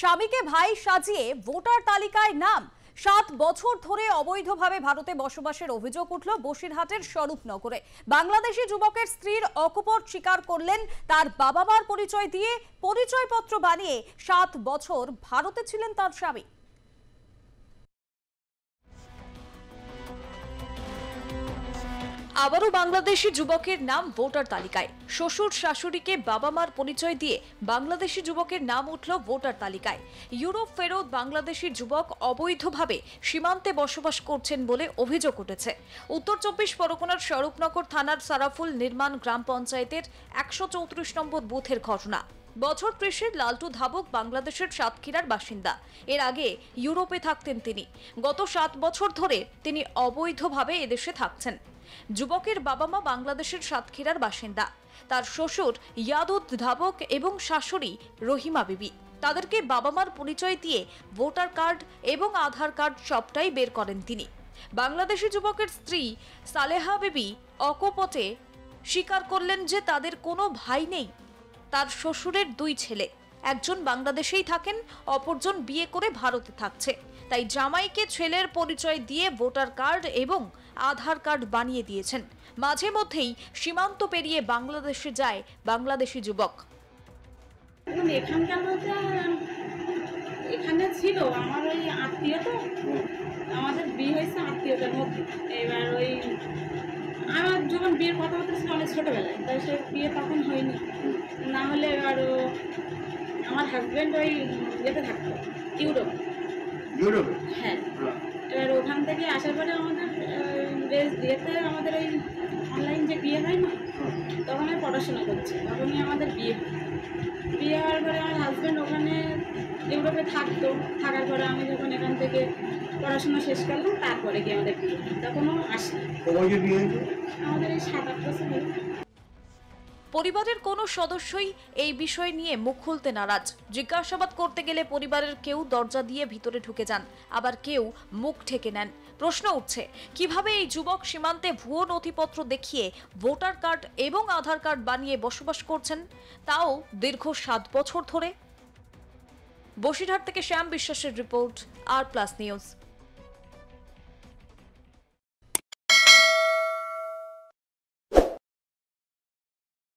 স্বামীকে ভাই সাজিয়ে ভোটার তালিকায় নাম। 7 বছর ধরে অবৈধভাবে ভারতে বসবাসের অভিযোগ উঠল বসিরহাটের স্বরূপনগরে। বাংলাদেশি যুবকের স্ত্রীর অকপট স্বীকার করলেন তার বাবা মার পরিচয় দিয়ে পরিচয়পত্র বানিয়ে 7 বছর ভারতে ছিলেন তার স্বামী। আবারও বাংলাদেশি যুবকের নাম ভোটার তালিকায়। শ্বশুর শাশুড়িকে বাবা মার পরিচয় দিয়ে বাংলাদেশি যুবকের নাম উঠল ভোটার তালিকায়। ইউরোপ ফেরত বাংলাদেশি যুবক অবৈধভাবে সীমান্তে বসবাস করছেন বলে অভিযোগ উঠেছে। উত্তর 24 পরগনার স্বরূপনগর থানার সারাফুল নির্মাণ গ্রাম পঞ্চায়েতের 134 নম্বর বুথের ঘটনা। বছর 30-এর লালটু ধাবক বাংলাদেশের সাতক্ষীরার বাসিন্দা। এর আগে ইউরোপে থাকতেন তিনি। গত 7 বছর ধরে তিনি অবৈধভাবে এদেশে থাকছেন। যুবকের বাবা মা বাংলাদেশের সাতক্ষীরার বাসিন্দা। তার শ্বশুর ইয়াদুদ ধাবক এবং শাশুড়ি রহিমা বিবি। তাদেরকে বাবা মার পরিচয় দিয়ে ভোটার কার্ড এবং আধার কার্ড সবটাই বের করেন তিনি। বাংলাদেশি যুবকের স্ত্রী সালেহা বিবি অকপটে স্বীকার করলেন যে তাদের কোনো ভাই নেই। তার শ্বশুরের 2 ছেলে, একজন বাংলাদেশেই থাকেন, অপরজন বিয়ে করে ভারতে থাকছে। তাই জামাইকে ছেলের পরিচয় দিয়ে ভোটার কার্ড এবং আধার কার্ড বানিয়ে দিয়েছেন। মাঝে মধ্যেই সীমান্ত পেরিয়ে বাংলাদেশে যায় বাংলাদেশি যুবক। এখানকার মধ্যে এখানে ছিল আমার ওই আত্মীয়, তো আমাদের বিয়ে হয়েছে আত্মীয়তার মধ্যে। এবার ওই আমার যখন বিয়ের কথাবার্তা ছিল অনেক ছোটোবেলায়, তাই সে বিয়ে তখন হয়নি। না হলে এবার আমার হাজব্যান্ড ওই ইয়েতে থাকতো, ইউরোপে। হ্যাঁ, এবার ওখান থেকে আসার পরে আমাদের বিয়েতে আমাদের ওই অনলাইন যে বিয়ে হয় না, তখন আমি পড়াশোনা করছি। তখনই আমাদের বিয়ে হওয়ার পরে আমার হাজব্যান্ড ওখানে ইউরোপে থাকতো। থাকার পরে আমি যখন এখান থেকে পড়াশোনা শেষ করলাম, তারপরে গিয়ে আমাদের বিয়ে। তখনও আসি আমাদের এই 7-8 বছর হলো। পরিবারের কোনো সদস্যই এই বিষয় নিয়ে মুখ খুলতে নারাজ। জিজ্ঞাসাবাদ করতে গেলে পরিবারের কেউ দরজা দিয়ে ভিতরে ঢুকে যান, আবার কেউ মুখ ঢেকে নেন। প্রশ্ন উঠছে, কিভাবে এই যুবক সীমান্তে ভুয়ো নথিপত্র দেখিয়ে ভোটার কার্ড এবং আধার কার্ড বানিয়ে বসবাস করছেন, তাও দীর্ঘ 7 বছর ধরে। বসিরহাট থেকে শ্যাম বিশ্বাসের রিপোর্ট, আর প্লাস নিউজ।